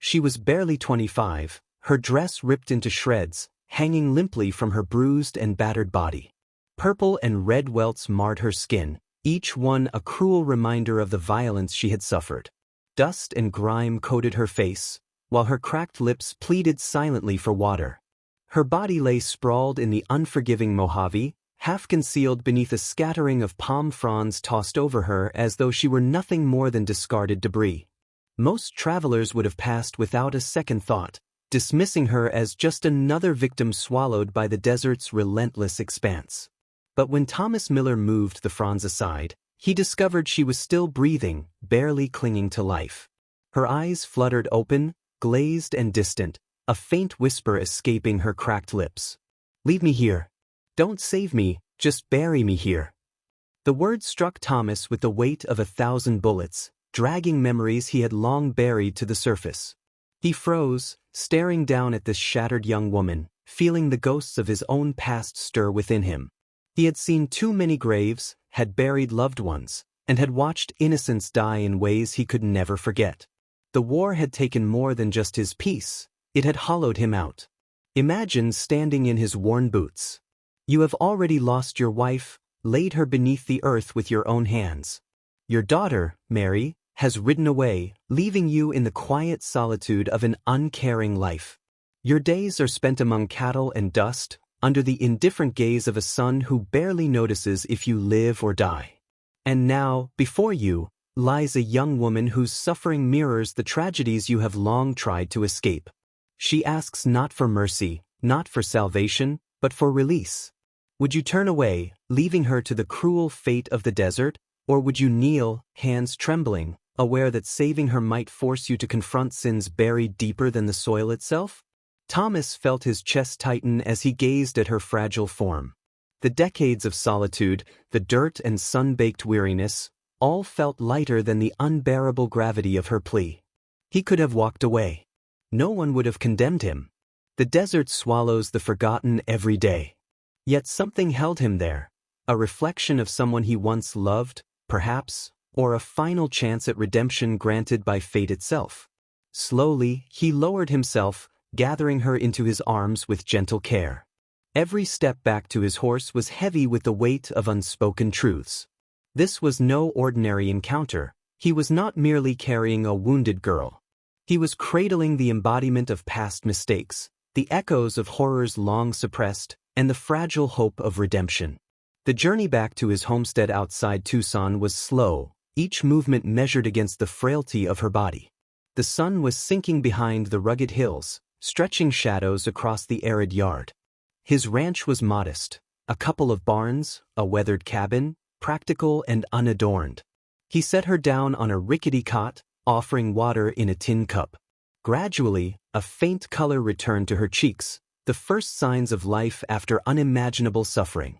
She was barely 25, her dress ripped into shreds, hanging limply from her bruised and battered body. Purple and red welts marred her skin, each one a cruel reminder of the violence she had suffered. Dust and grime coated her face, while her cracked lips pleaded silently for water. Her body lay sprawled in the unforgiving Mojave, half concealed beneath a scattering of palm fronds tossed over her as though she were nothing more than discarded debris. Most travelers would have passed without a second thought, dismissing her as just another victim swallowed by the desert's relentless expanse. But when Thomas Miller moved the fronds aside, he discovered she was still breathing, barely clinging to life. Her eyes fluttered open, glazed and distant, a faint whisper escaping her cracked lips. "Leave me here. Don't save me, just bury me here." The words struck Thomas with the weight of 1,000 bullets, dragging memories he had long buried to the surface. He froze, staring down at this shattered young woman, feeling the ghosts of his own past stir within him. He had seen too many graves, had buried loved ones, and had watched innocents die in ways he could never forget. The war had taken more than just his peace, it had hollowed him out. Imagine standing in his worn boots. You have already lost your wife, laid her beneath the earth with your own hands. Your daughter, Mary, has ridden away, leaving you in the quiet solitude of an uncaring life. Your days are spent among cattle and dust, under the indifferent gaze of a son who barely notices if you live or die. And now, before you, lies a young woman whose suffering mirrors the tragedies you have long tried to escape. She asks not for mercy, not for salvation, but for release. Would you turn away, leaving her to the cruel fate of the desert, or would you kneel, hands trembling, aware that saving her might force you to confront sins buried deeper than the soil itself? Thomas felt his chest tighten as he gazed at her fragile form. The decades of solitude, the dirt and sun-baked weariness, all felt lighter than the unbearable gravity of her plea. He could have walked away. No one would have condemned him. The desert swallows the forgotten every day. Yet something held him there, a reflection of someone he once loved, perhaps, or a final chance at redemption granted by fate itself. Slowly, he lowered himself, gathering her into his arms with gentle care. Every step back to his horse was heavy with the weight of unspoken truths. This was no ordinary encounter. He was not merely carrying a wounded girl. He was cradling the embodiment of past mistakes, the echoes of horrors long suppressed, and the fragile hope of redemption. The journey back to his homestead outside Tucson was slow, each movement measured against the frailty of her body. The sun was sinking behind the rugged hills, stretching shadows across the arid yard. His ranch was modest, a couple of barns, a weathered cabin, practical and unadorned. He set her down on a rickety cot, offering water in a tin cup. Gradually, a faint color returned to her cheeks, the first signs of life after unimaginable suffering.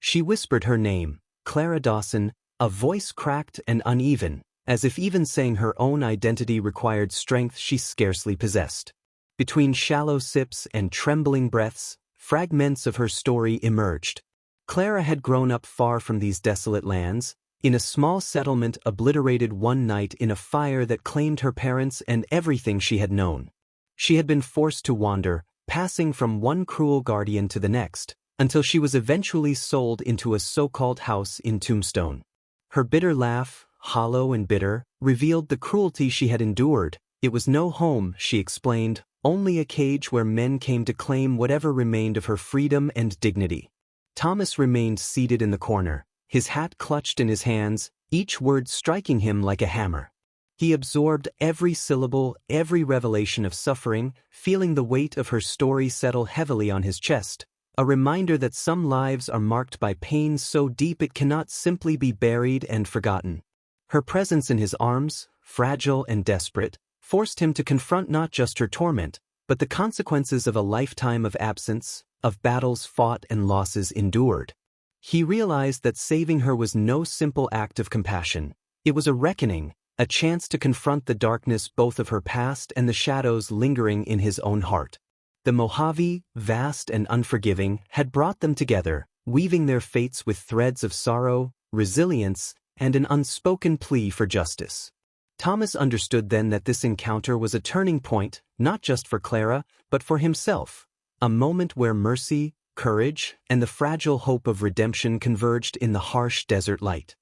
She whispered her name, Clara Dawson, a voice cracked and uneven, as if even saying her own identity required strength she scarcely possessed. Between shallow sips and trembling breaths, fragments of her story emerged. Clara had grown up far from these desolate lands, in a small settlement obliterated one night in a fire that claimed her parents and everything she had known. She had been forced to wander, passing from one cruel guardian to the next, until she was eventually sold into a so-called house in Tombstone. Her bitter laugh, hollow and bitter, revealed the cruelty she had endured. It was no home, she explained, only a cage where men came to claim whatever remained of her freedom and dignity. Thomas remained seated in the corner, his hat clutched in his hands, each word striking him like a hammer. He absorbed every syllable, every revelation of suffering, feeling the weight of her story settle heavily on his chest, a reminder that some lives are marked by pain so deep it cannot simply be buried and forgotten. Her presence in his arms, fragile and desperate, forced him to confront not just her torment, but the consequences of a lifetime of absence, of battles fought and losses endured. He realized that saving her was no simple act of compassion. It was a reckoning, a chance to confront the darkness both of her past and the shadows lingering in his own heart. The Mojave, vast and unforgiving, had brought them together, weaving their fates with threads of sorrow, resilience, and an unspoken plea for justice. Thomas understood then that this encounter was a turning point, not just for Clara, but for himself, a moment where mercy, courage, and the fragile hope of redemption converged in the harsh desert light.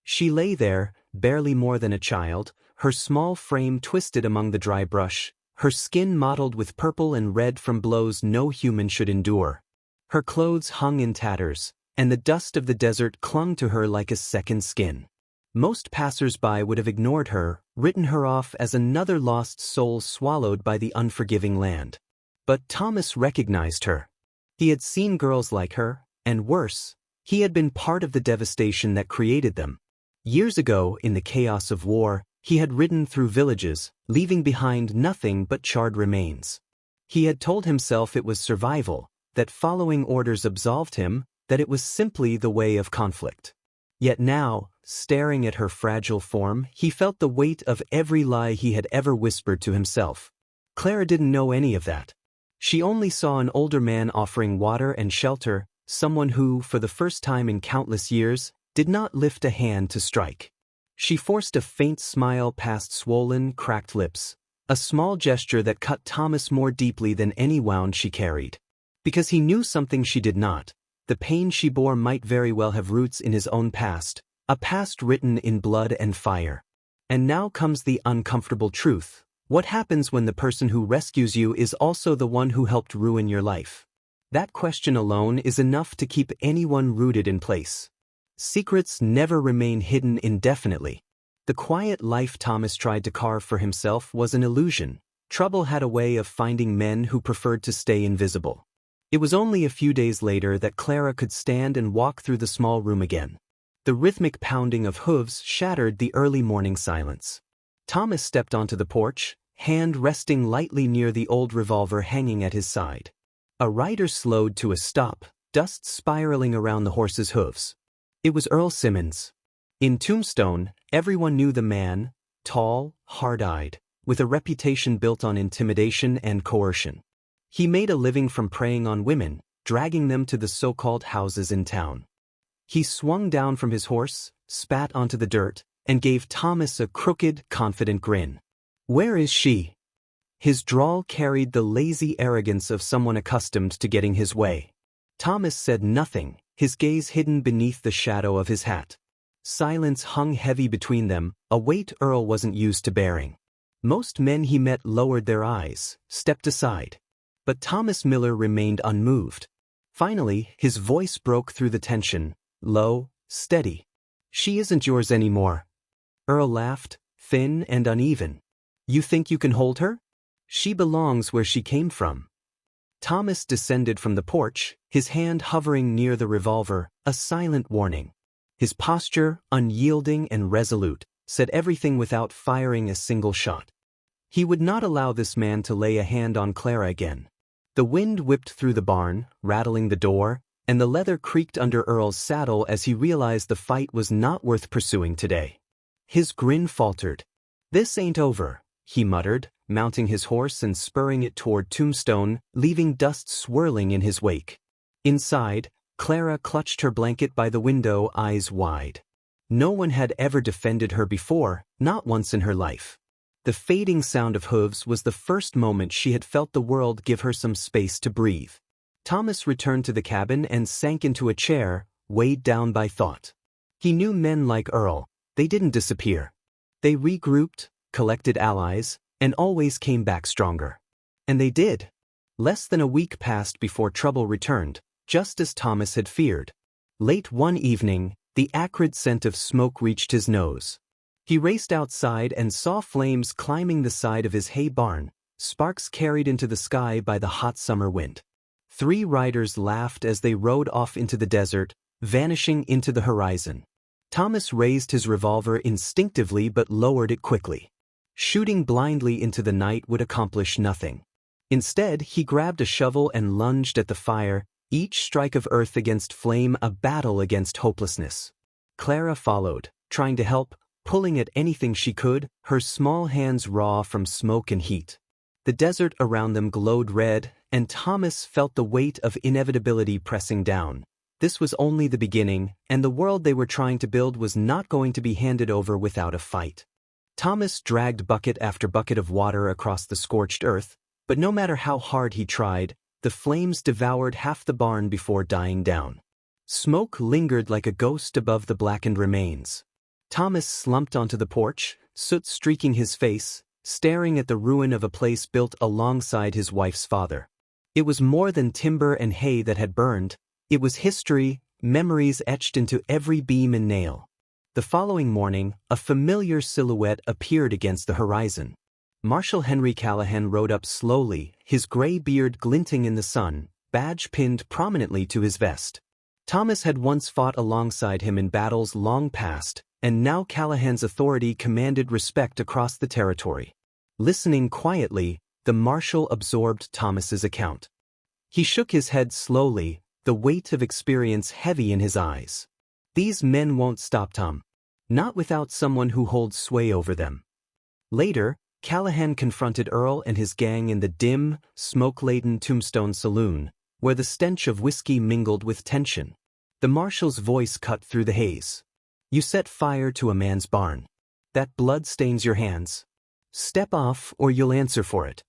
She lay there, barely more than a child, her small frame twisted among the dry brush, her skin mottled with purple and red from blows no human should endure. Her clothes hung in tatters, and the dust of the desert clung to her like a second skin. Most passers-by would have ignored her, written her off as another lost soul swallowed by the unforgiving land. But Thomas recognized her. He had seen girls like her, and worse, he had been part of the devastation that created them. Years ago, in the chaos of war, he had ridden through villages, leaving behind nothing but charred remains. He had told himself it was survival, that following orders absolved him, that it was simply the way of conflict. Yet now, staring at her fragile form, he felt the weight of every lie he had ever whispered to himself. Clara didn't know any of that. She only saw an older man offering water and shelter, someone who, for the first time in countless years, did not lift a hand to strike. She forced a faint smile past swollen, cracked lips, a small gesture that cut Thomas more deeply than any wound she carried. Because he knew something she did not. The pain she bore might very well have roots in his own past, a past written in blood and fire. And now comes the uncomfortable truth. What happens when the person who rescues you is also the one who helped ruin your life? That question alone is enough to keep anyone rooted in place. Secrets never remain hidden indefinitely. The quiet life Thomas tried to carve for himself was an illusion. Trouble had a way of finding men who preferred to stay invisible. It was only a few days later that Clara could stand and walk through the small room again. The rhythmic pounding of hooves shattered the early morning silence. Thomas stepped onto the porch, hand resting lightly near the old revolver hanging at his side. A rider slowed to a stop, dust spiraling around the horse's hooves. It was Earl Simmons. In Tombstone, everyone knew the man, tall, hard-eyed, with a reputation built on intimidation and coercion. He made a living from preying on women, dragging them to the so-called houses in town. He swung down from his horse, spat onto the dirt, and gave Thomas a crooked, confident grin. "Where is she?" His drawl carried the lazy arrogance of someone accustomed to getting his way. Thomas said nothing, his gaze hidden beneath the shadow of his hat. Silence hung heavy between them, a weight Earl wasn't used to bearing. Most men he met lowered their eyes, stepped aside. But Thomas Miller remained unmoved. Finally, his voice broke through the tension, low, steady. "She isn't yours anymore." Earl laughed, thin and uneven. "You think you can hold her? She belongs where she came from." Thomas descended from the porch, his hand hovering near the revolver, a silent warning. His posture, unyielding and resolute, said everything without firing a single shot. He would not allow this man to lay a hand on Clara again. The wind whipped through the barn, rattling the door, and the leather creaked under Earl's saddle as he realized the fight was not worth pursuing today. His grin faltered. "This ain't over," he muttered, mounting his horse and spurring it toward Tombstone, leaving dust swirling in his wake. Inside, Clara clutched her blanket by the window, eyes wide. No one had ever defended her before, not once in her life. The fading sound of hooves was the first moment she had felt the world give her some space to breathe. Thomas returned to the cabin and sank into a chair, weighed down by thought. He knew men like Earl. They didn't disappear. They regrouped, collected allies, and always came back stronger. And they did. Less than a week passed before trouble returned, just as Thomas had feared. Late one evening, the acrid scent of smoke reached his nose. He raced outside and saw flames climbing the side of his hay barn, sparks carried into the sky by the hot summer wind. 3 riders laughed as they rode off into the desert, vanishing into the horizon. Thomas raised his revolver instinctively but lowered it quickly. Shooting blindly into the night would accomplish nothing. Instead, he grabbed a shovel and lunged at the fire, each strike of earth against flame a battle against hopelessness. Clara followed, trying to help, pulling at anything she could, her small hands raw from smoke and heat. The desert around them glowed red, and Thomas felt the weight of inevitability pressing down. This was only the beginning, and the world they were trying to build was not going to be handed over without a fight. Thomas dragged bucket after bucket of water across the scorched earth, but no matter how hard he tried, the flames devoured half the barn before dying down. Smoke lingered like a ghost above the blackened remains. Thomas slumped onto the porch, soot streaking his face, staring at the ruin of a place built alongside his wife's father. It was more than timber and hay that had burned, it was history, memories etched into every beam and nail. The following morning, a familiar silhouette appeared against the horizon. Marshal Henry Callahan rode up slowly, his gray beard glinting in the sun, badge pinned prominently to his vest. Thomas had once fought alongside him in battles long past, and now Callahan's authority commanded respect across the territory. Listening quietly, the marshal absorbed Thomas's account. He shook his head slowly, the weight of experience heavy in his eyes. These men won't stop Tom. Not without someone who holds sway over them. Later, Callahan confronted Earl and his gang in the dim, smoke-laden Tombstone Saloon, where the stench of whiskey mingled with tension. The marshal's voice cut through the haze. You set fire to a man's barn. That blood stains your hands. Step off or you'll answer for it.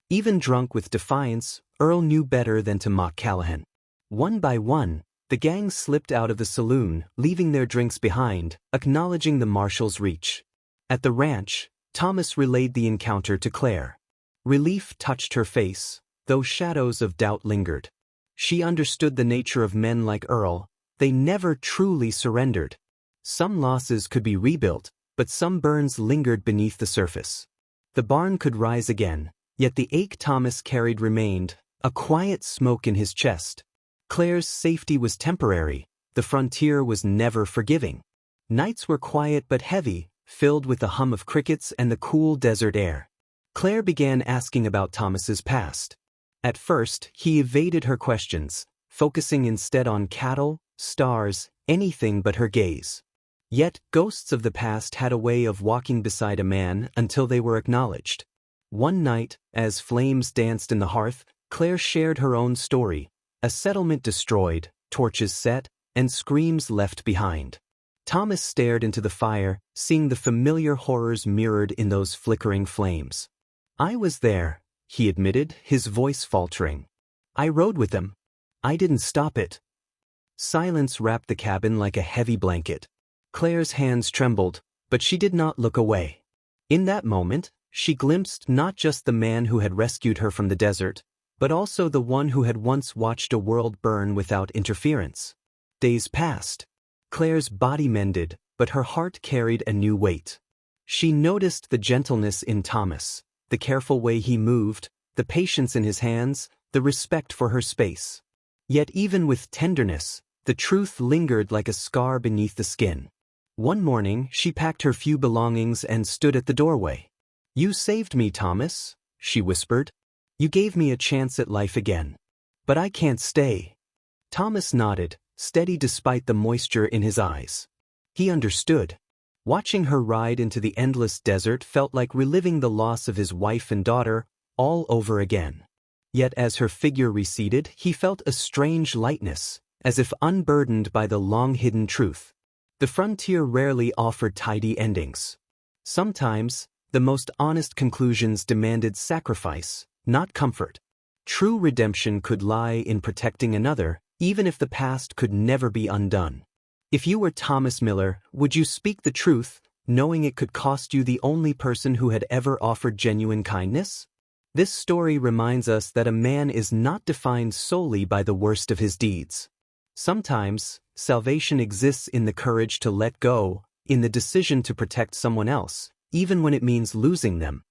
Even drunk with defiance, Earl knew better than to mock Callahan. One by one, the gang slipped out of the saloon, leaving their drinks behind, acknowledging the marshal's reach. At the ranch, Thomas relayed the encounter to Claire. Relief touched her face, though shadows of doubt lingered. She understood the nature of men like Earl. They never truly surrendered. Some losses could be rebuilt, but some burns lingered beneath the surface. The barn could rise again, yet the ache Thomas carried remained, a quiet smoke in his chest. Claire's safety was temporary, the frontier was never forgiving. Nights were quiet but heavy, filled with the hum of crickets and the cool desert air. Claire began asking about Thomas's past. At first, he evaded her questions, focusing instead on cattle, stars, anything but her gaze. Yet, ghosts of the past had a way of walking beside a man until they were acknowledged. One night, as flames danced in the hearth, Claire shared her own story. A settlement destroyed, torches set, and screams left behind. Thomas stared into the fire, seeing the familiar horrors mirrored in those flickering flames. I was there, he admitted, his voice faltering. I rode with them. I didn't stop it. Silence wrapped the cabin like a heavy blanket. Claire's hands trembled, but she did not look away. In that moment, she glimpsed not just the man who had rescued her from the desert, but also the one who had once watched a world burn without interference. Days passed. Claire's body mended, but her heart carried a new weight. She noticed the gentleness in Thomas, the careful way he moved, the patience in his hands, the respect for her space. Yet even with tenderness, the truth lingered like a scar beneath the skin. One morning, she packed her few belongings and stood at the doorway. You saved me, Thomas, she whispered. You gave me a chance at life again. But I can't stay. Thomas nodded, steady despite the moisture in his eyes. He understood. Watching her ride into the endless desert felt like reliving the loss of his wife and daughter all over again. Yet as her figure receded, he felt a strange lightness, as if unburdened by the long-hidden truth. The frontier rarely offered tidy endings. Sometimes, the most honest conclusions demanded sacrifice, not comfort. True redemption could lie in protecting another, even if the past could never be undone. If you were Thomas Miller, would you speak the truth, knowing it could cost you the only person who had ever offered genuine kindness? This story reminds us that a man is not defined solely by the worst of his deeds. Sometimes, salvation exists in the courage to let go, in the decision to protect someone else, even when it means losing them.